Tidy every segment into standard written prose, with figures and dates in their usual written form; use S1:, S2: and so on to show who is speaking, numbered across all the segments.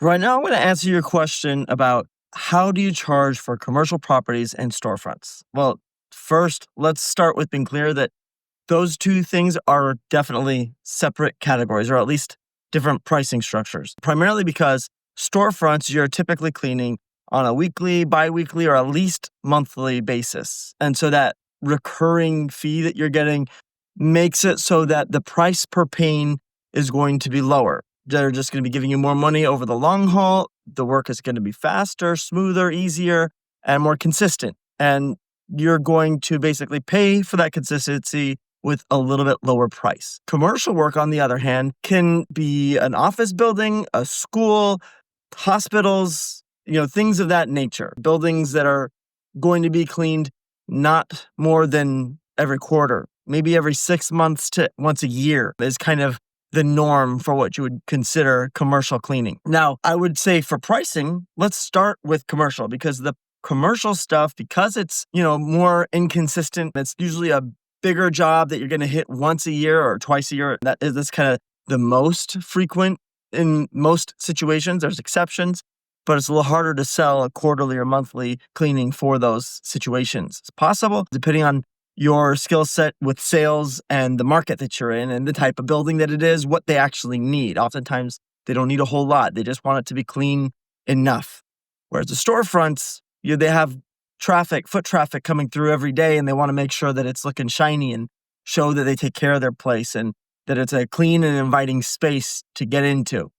S1: Right now, I'm going to answer your question about how do you charge for commercial properties and storefronts? Well, first, let's start with being clear that those two things are definitely separate categories, or at least different pricing structures, primarily because storefronts you're typically cleaning on a weekly, bi-weekly, or at least monthly basis. And so that recurring fee that you're getting makes it so that the price per pane is going to be lower. They're just going to be giving you more money over the long haul. The work is going to be faster, smoother, easier, and more consistent. And you're going to basically pay for that consistency with a little bit lower price. Commercial work, on the other hand, can be an office building, a school, hospitals, things of that nature. Buildings that are going to be cleaned not more than every quarter, maybe every 6 months to once a year is kind of the norm for what you would consider commercial cleaning. Now, I would say for pricing, let's start with commercial because the commercial stuff, because it's, more inconsistent, it's usually a bigger job that you're going to hit once a year or twice a year. That's kind of the most frequent in most situations. There's exceptions, but it's a little harder to sell a quarterly or monthly cleaning for those situations. It's possible, depending on your skill set with sales and the market that you're in and the type of building that it is, what they actually need. Oftentimes, they don't need a whole lot. They just want it to be clean enough. Whereas the storefronts, they have foot traffic coming through every day, and they want to make sure that it's looking shiny and show that they take care of their place and that it's a clean and inviting space to get into.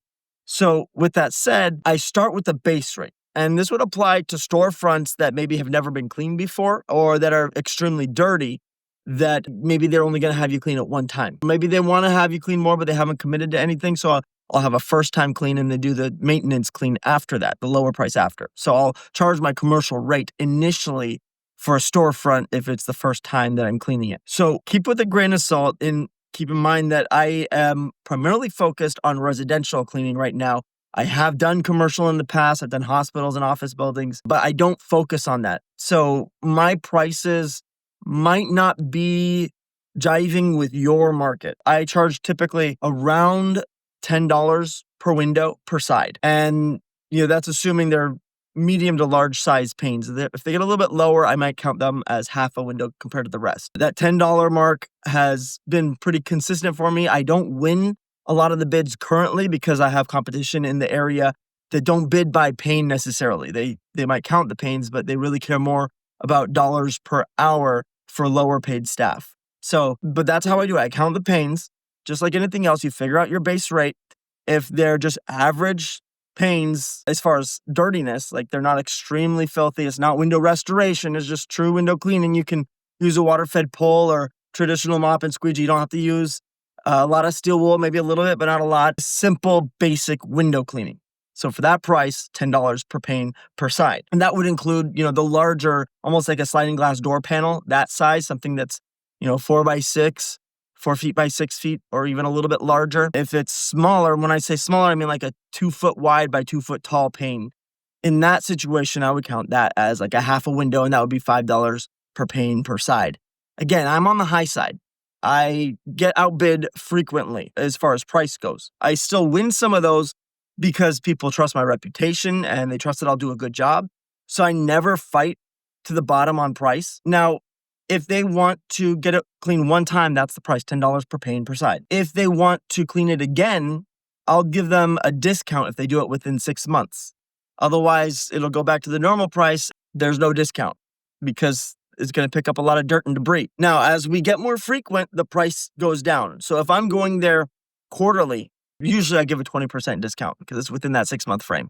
S1: So with that said, I start with the base rate. And this would apply to storefronts that maybe have never been cleaned before or that are extremely dirty, that maybe they're only going to have you clean it one time. Maybe they want to have you clean more, but they haven't committed to anything. So I'll have a first time clean and they do the maintenance clean after that, the lower price after. So I'll charge my commercial rate initially for a storefront if it's the first time that I'm cleaning it. So keep with a grain of salt and keep in mind that I am primarily focused on residential cleaning right now. I have done commercial in the past. I've done hospitals and office buildings, but I don't focus on that. So my prices might not be jiving with your market. I charge typically around $10 per window per side. And, that's assuming they're medium to large size panes. If they get a little bit lower, I might count them as half a window compared to the rest. That $10 mark has been pretty consistent for me. I don't win a lot of the bids currently because I have competition in the area that don't bid by pane necessarily. They might count the panes, but they really care more about dollars per hour for lower paid staff. But that's how I do it. I count the panes. Just like anything else, you figure out your base rate. If they're just average panes as far as dirtiness, like they're not extremely filthy, it's not window restoration, it's just true window cleaning. You can use a water-fed pole or traditional mop and squeegee. You don't have to use a lot of steel wool, maybe a little bit, but not a lot. Simple, basic window cleaning. So for that price, $10 per pane per side. And that would include, the larger, almost like a sliding glass door panel, that size, something that's, 4x6, 4 feet by 6 feet, or even a little bit larger. If it's smaller, when I say smaller, I mean like a 2 foot wide by 2 foot tall pane. In that situation, I would count that as like a half a window, and that would be $5 per pane per side. Again, I'm on the high side. I get outbid frequently as far as price goes. I still win some of those because people trust my reputation and they trust that I'll do a good job. So I never fight to the bottom on price. Now, if they want to get it clean one time, that's the price, $10 per pane per side. If they want to clean it again, I'll give them a discount if they do it within 6 months. Otherwise, it'll go back to the normal price. There's no discount because it's going to pick up a lot of dirt and debris. Now, as we get more frequent, the price goes down. So if I'm going there quarterly, usually I give a 20% discount because it's within that 6 month frame.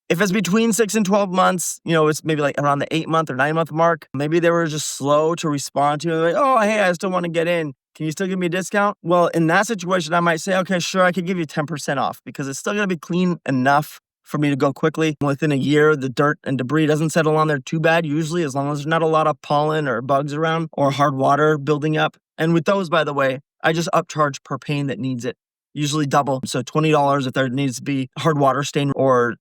S1: If it's between 6 and 12 months, it's maybe like around the 8 month or 9 month mark. Maybe they were just slow to respond to it. Like, oh, hey, I still want to get in. Can you still give me a discount? Well, in that situation, I might say, okay, sure, I could give you 10% off because it's still going to be clean enough for me to go quickly. Within a year, the dirt and debris doesn't settle on there too bad, usually, as long as there's not a lot of pollen or bugs around or hard water building up. And with those, by the way, I just upcharge per pane that needs it, usually double. So $20 if there needs to be hard water stain or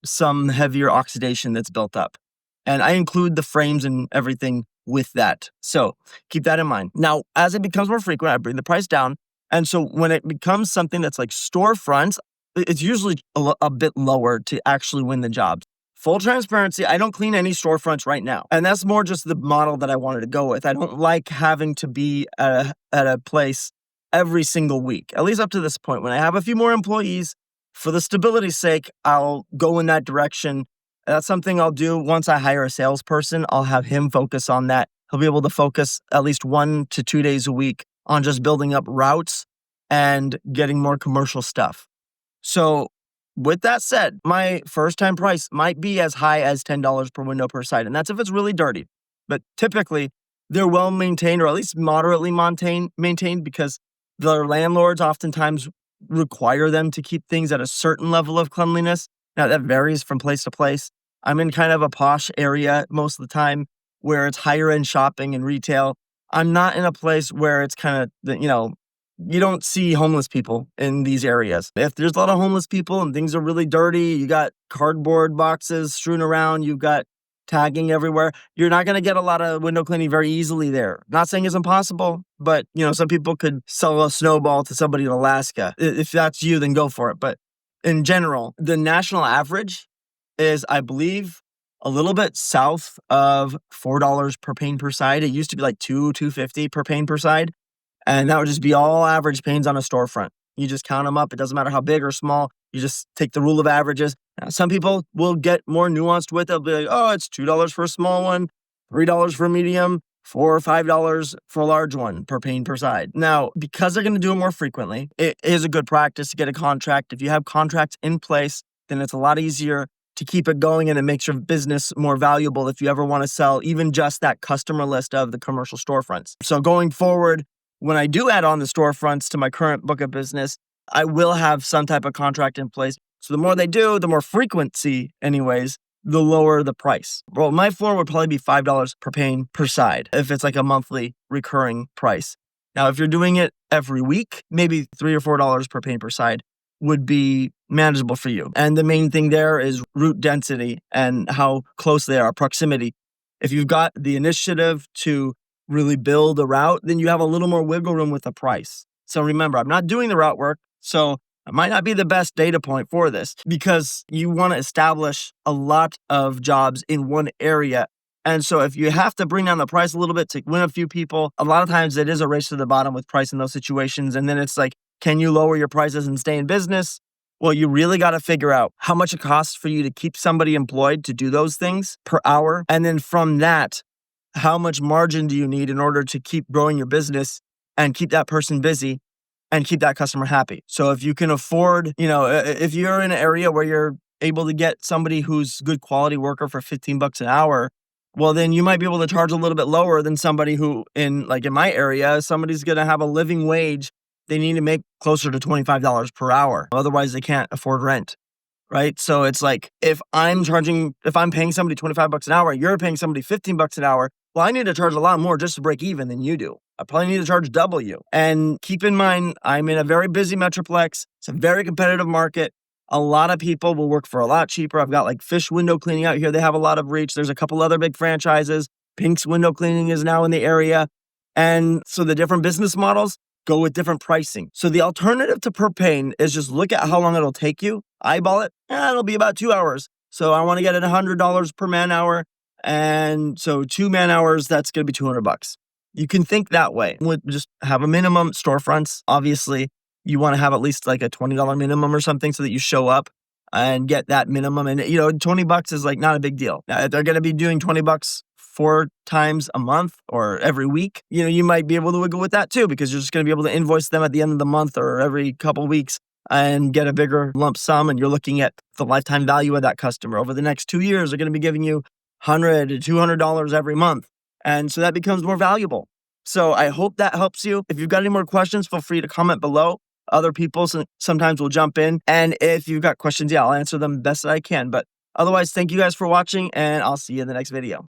S1: some heavier oxidation that's built up. And I include the frames and everything with that. So keep that in mind. Now, as it becomes more frequent, I bring the price down. And so when it becomes something that's like storefronts, it's usually a bit lower to actually win the jobs. Full transparency, I don't clean any storefronts right now. And that's more just the model that I wanted to go with. I don't like having to be at a place every single week, at least up to this point. When I have a few more employees, for the stability's sake, I'll go in that direction. That's something I'll do once I hire a salesperson. I'll have him focus on that. He'll be able to focus at least 1 to 2 days a week on just building up routes and getting more commercial stuff. So with that said, my first time price might be as high as $10 per window per site. And that's if it's really dirty. But typically they're well maintained, or at least moderately maintained, because the landlords oftentimes require them to keep things at a certain level of cleanliness. Now that varies from place to place. I'm in kind of a posh area most of the time where it's higher end shopping and retail. I'm not in a place where it's kind of, you don't see homeless people in these areas. If there's a lot of homeless people and things are really dirty, you got cardboard boxes strewn around, you've got tagging everywhere, you're not going to get a lot of window cleaning very easily there. Not saying it's impossible, but some people could sell a snowball to somebody in Alaska. If that's you, then go for it. But in general, the national average is, I believe, a little bit south of $4 per pane per side. It used to be like $2.50 per pane per side. And that would just be all average panes on a storefront. You just count them up. It doesn't matter how big or small. You just take the rule of averages. Now, some people will get more nuanced with it. They'll be like, oh, it's $2 for a small one, $3 for a medium, $4 or $5 for a large one per pane per side. Now, because they're going to do it more frequently, it is a good practice to get a contract. If you have contracts in place, then it's a lot easier to keep it going, and it makes your business more valuable if you ever want to sell even just that customer list of the commercial storefronts. So going forward, when I do add on the storefronts to my current book of business, I will have some type of contract in place. So the more they do, the more frequency anyways, the lower the price. Well, my floor would probably be $5 per pane per side if it's like a monthly recurring price. Now, if you're doing it every week, maybe $3 or $4 per pane per side would be manageable for you. And the main thing there is route density and how close they are, proximity. If you've got the initiative to really build a route, then you have a little more wiggle room with the price. So remember, I'm not doing the route work, so it might not be the best data point for this, because you want to establish a lot of jobs in one area. And so if you have to bring down the price a little bit to win a few people, a lot of times it is a race to the bottom with price in those situations. And then it's like, can you lower your prices and stay in business? Well, you really got to figure out how much it costs for you to keep somebody employed to do those things per hour. And then from that, how much margin do you need in order to keep growing your business and keep that person busy and keep that customer happy? So if you can afford, if you're in an area where you're able to get somebody who's good quality worker for $15 an hour, well, then you might be able to charge a little bit lower than somebody who in my area, somebody's going to have a living wage. They need to make closer to $25 per hour. Otherwise, they can't afford rent, right? So it's like, if I'm paying somebody $25 an hour, you're paying somebody $15 an hour, well, I need to charge a lot more just to break even than you do. I probably need to charge double you. And keep in mind, I'm in a very busy metroplex. It's a very competitive market. A lot of people will work for a lot cheaper. I've got Fish Window Cleaning out here. They have a lot of reach. There's a couple other big franchises. Pink's Window Cleaning is now in the area. And so the different business models go with different pricing. So the alternative to per pane is just look at how long it'll take you, eyeball it, it'll be about 2 hours. So I want to get it $100 per man hour. And so 2 man hours, that's going to be $200. You can think that way. We'll just have a minimum storefronts. Obviously, you want to have at least a $20 minimum or something so that you show up and get that minimum. And, $20 is not a big deal. Now, if they're going to be doing $20 4 times a month or every week, you might be able to wiggle with that too, because you're just going to be able to invoice them at the end of the month or every couple of weeks and get a bigger lump sum. And you're looking at the lifetime value of that customer. Over the next 2 years, they're going to be giving you $100 to $200 every month. And so that becomes more valuable. So I hope that helps you. If you've got any more questions, feel free to comment below. Other people sometimes will jump in. And if you've got questions, I'll answer them best that I can. But otherwise, thank you guys for watching, and I'll see you in the next video.